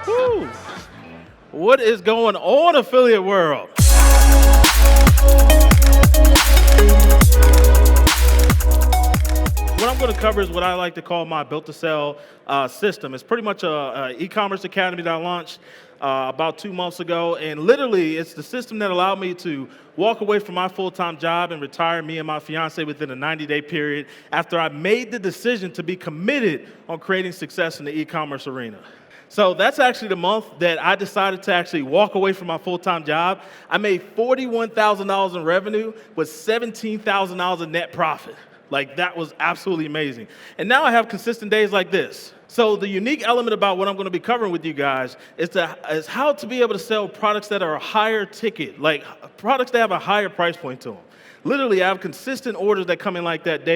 Woo! What is going on, affiliate world? What I'm going to cover is what I like to call my built-to-sell system. It's pretty much a e-commerce academy that I launched about 2 months ago, and literally it's the system that allowed me to walk away from my full-time job and retire me and my fiance within a 90-day period after I made the decision to be committed on creating success in the e-commerce arena. So that's actually the month that I decided to actually walk away from my full-time job. I made $41,000 in revenue with $17,000 in net profit. Like, that was absolutely amazing. And now I have consistent days like this. So the unique element about what I'm going to be covering with you guys is how to be able to sell products that are a higher ticket, like products that have a higher price point to them. Literally, I have consistent orders that come in like that day.